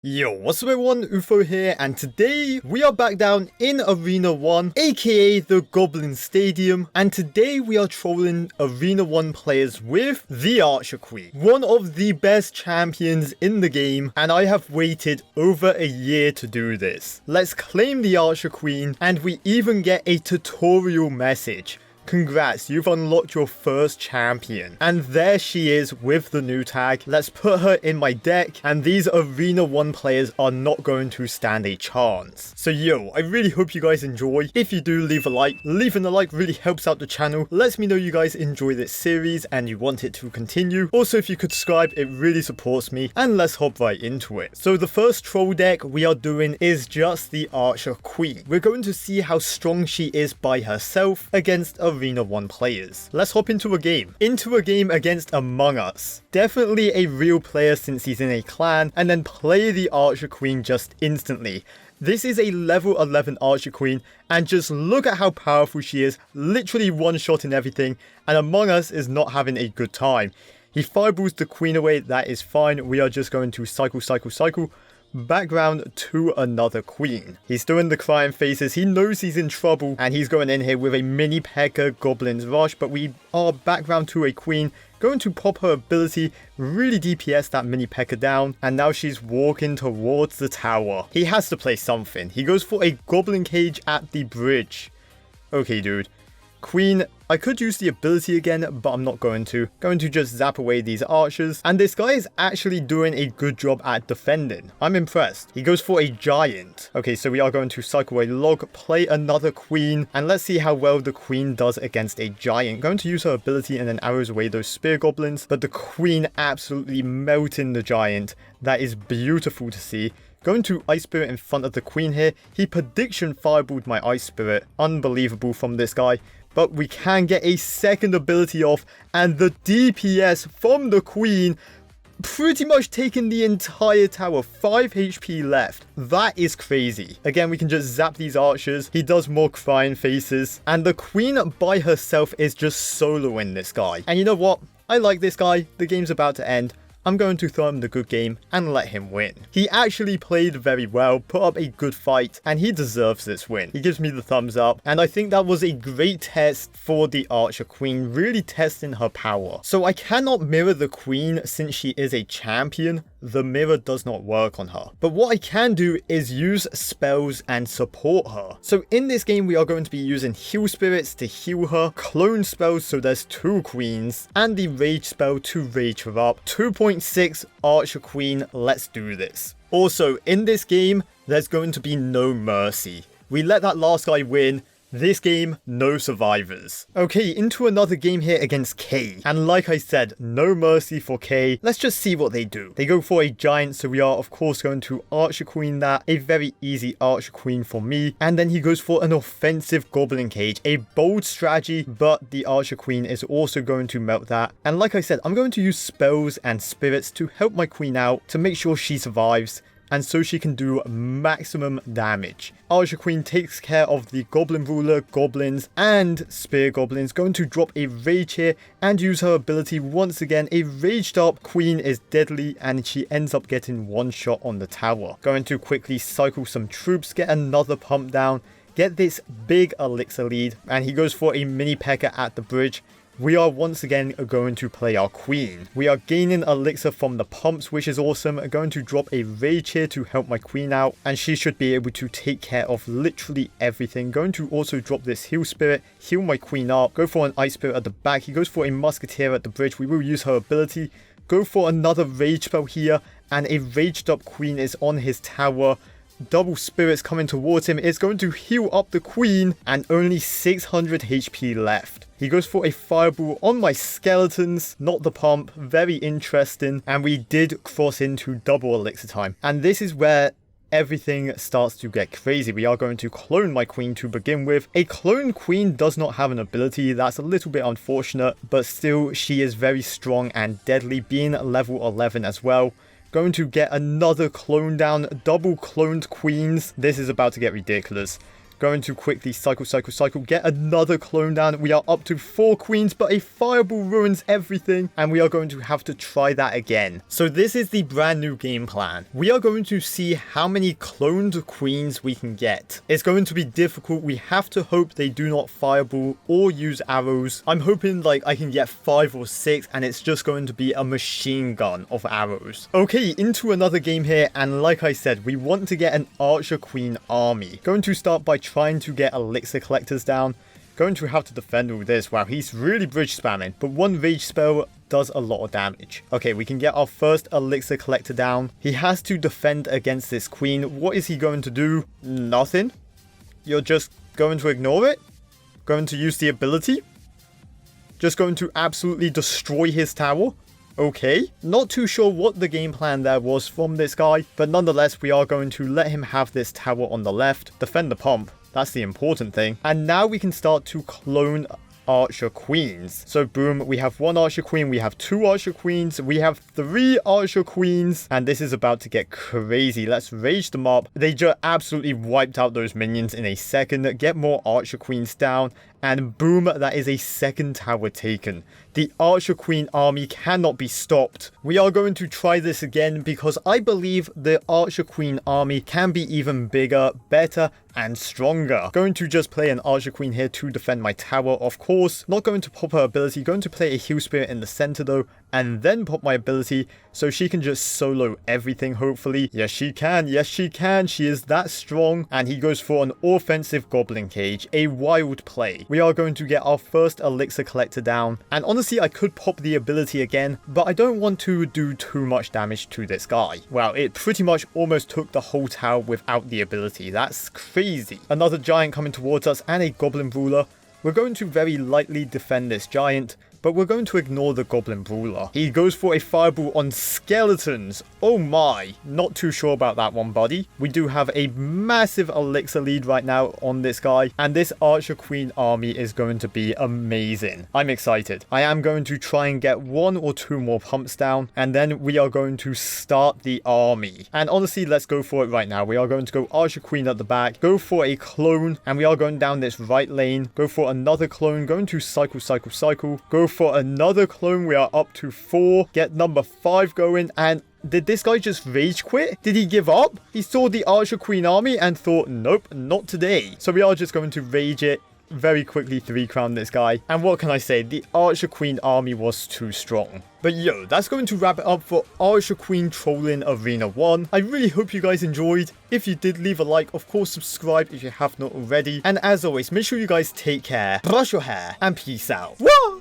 Yo, what's up everyone, OOfro here, and today we are back down in Arena 1, aka the Goblin Stadium, and today we are trolling Arena 1 players with the Archer Queen, one of the best champions in the game, and I have waited over a year to do this. Let's claim the Archer Queen, and we even get a tutorial message. Congrats, you've unlocked your first champion. And there she is with the new tag. Let's put her in my deck, and these Arena 1 players are not going to stand a chance. So yo, I really hope you guys enjoy. If you do, leave a like. Leaving a like really helps out the channel. Lets me know you guys enjoy this series and you want it to continue. Also, if you could subscribe, it really supports me. And let's hop right into it. So the first troll deck we are doing is just the Archer Queen. We're going to see how strong she is by herself against Arena 1 players. Let's hop into a game. Into a game against Among Us. Definitely a real player since he's in a clan, and then play the Archer Queen just instantly. This is a level 11 Archer Queen, and just look at how powerful she is. Literally one shot in everything, and Among Us is not having a good time. He fireballs the queen away, that is fine. We are just going to cycle. Background to another queen. He's doing the crying faces. He knows he's in trouble, and he's going in here with a mini P.E.K.K.A. Goblin's Rush, but we are background to a queen, going to pop her ability, really DPS that mini P.E.K.K.A. down, and now she's walking towards the tower. He has to play something. He goes for a goblin cage at the bridge. Okay, dude. Queen, I could use the ability again, but I'm not going to. Going to just zap away these archers. And this guy is actually doing a good job at defending. I'm impressed. He goes for a giant. Okay, so we are going to cycle a log, play another queen, and let's see how well the queen does against a giant. Going to use her ability and then arrows away those spear goblins, but the queen absolutely melting the giant. That is beautiful to see. Going to Ice Spirit in front of the queen here. He prediction fireballed my Ice Spirit. Unbelievable from this guy. But we can get a second ability off, and the DPS from the queen pretty much taking the entire tower. 5 HP left. That is crazy. Again, we can just zap these archers. He does more crying faces, and the queen by herself is just soloing this guy. And you know what? I like this guy. The game's about to end. I'm going to throw him the good game and let him win. He actually played very well, put up a good fight, and he deserves this win. He gives me the thumbs up, and I think that was a great test for the Archer Queen, really testing her power. So I cannot mirror the Queen since she is a champion. The mirror does not work on her. But what I can do is use spells and support her. So in this game, we are going to be using heal spirits to heal her, clone spells, so there's 2 queens, and the rage spell to rage her up. 2.6 Archer Queen, let's do this. Also, in this game, there's going to be no mercy. We let that last guy win. This game, no survivors. Okay, into another game here against K. And like I said, no mercy for K. Let's just see what they do. They go for a giant, so we are of course going to Archer Queen that. A very easy Archer Queen for me. And then he goes for an offensive Goblin Cage. A bold strategy, but the Archer Queen is also going to melt that. And like I said, I'm going to use spells and spirits to help my queen out to make sure she survives, and so she can do maximum damage. Archer Queen takes care of the Goblin Ruler, Goblins, and Spear Goblins. Going to drop a Rage here and use her ability once again. A raged up Queen is deadly, and she ends up getting one shot on the tower. Going to quickly cycle some troops, get another pump down, get this big elixir lead, and he goes for a mini P.E.K.K.A. at the bridge. We are once again going to play our queen. We are gaining elixir from the pumps, which is awesome. I'm going to drop a rage here to help my queen out, and she should be able to take care of literally everything. Going to also drop this heal spirit, heal my queen up, go for an ice spirit at the back. He goes for a musketeer at the bridge. We will use her ability. Go for another rage spell here, and a raged up queen is on his tower. Double spirits coming towards him. Is going to heal up the queen, and only 600 HP left. He goes for a fireball on my skeletons, not the pump. Very interesting. And we did cross into double elixir time. And this is where everything starts to get crazy. We are going to clone my queen to begin with. A clone queen does not have an ability. That's a little bit unfortunate, but still she is very strong and deadly, being level 11 as well. Going to get another clone down, double cloned queens. This is about to get ridiculous. Going to quickly cycle, get another clone down. We are up to 4 queens, but a fireball ruins everything, and we are going to have to try that again. So this is the brand new game plan. We are going to see how many cloned queens we can get. It's going to be difficult. We have to hope they do not fireball or use arrows. I'm hoping like I can get 5 or 6, and it's just going to be a machine gun of arrows. Okay, into another game here, and like I said, we want to get an archer queen army. Going to start by trying to get elixir collectors down. Going to have to defend all this. Wow, he's really bridge spamming, but one rage spell does a lot of damage. Okay, we can get our first elixir collector down. He has to defend against this queen. What is he going to do? Nothing. You're just going to ignore it? Going to use the ability? Just going to absolutely destroy his tower? Okay, not too sure what the game plan there was from this guy, but nonetheless, we are going to let him have this tower on the left, defend the pump, that's the important thing, and now we can start to clone archer queens. So boom, we have 1 archer queen, we have 2 archer queens, we have 3 archer queens, and this is about to get crazy. Let's rage them up. They just absolutely wiped out those minions in a second. Get more archer queens down, and boom, that is a second tower taken. The archer queen army cannot be stopped. We are going to try this again because I believe the archer queen army can be even bigger, better, and stronger. Going to just play an archer queen here to defend my tower, of course. Not going to pop her ability, going to play a heal spirit in the center though, and then pop my ability so she can just solo everything, hopefully. Yes, she can. Yes, she can. She is that strong. And he goes for an offensive goblin cage. A wild play. We are going to get our first elixir collector down. And honestly, I could pop the ability again, but I don't want to do too much damage to this guy. Wow, it pretty much almost took the whole tower without the ability. That's crazy. Another giant coming towards us and a goblin brawler. We're going to very lightly defend this giant, but we're going to ignore the goblin brawler. He goes for a fireball on skeletons. Oh my, not too sure about that one, buddy. We do have a massive elixir lead right now on this guy, and this archer queen army is going to be amazing. I'm excited. I am going to try and get 1 or 2 more pumps down, and then we are going to start the army. And honestly, let's go for it right now. We are going to go archer queen at the back, go for a clone, and we are going down this right lane, go for another clone, going to cycle, go for another clone. We are up to 4. Get number 5 going, and did this guy just rage quit? Did he give up? He saw the archer queen army and thought, nope, not today. So we are just going to rage it. Very quickly 3 crown this guy. And what can I say? The archer queen army was too strong. But yo, that's going to wrap it up for Archer Queen Trolling Arena 1. I really hope you guys enjoyed. If you did, leave a like. Of course, subscribe if you have not already. And as always, make sure you guys take care, brush your hair, and peace out. Whoa!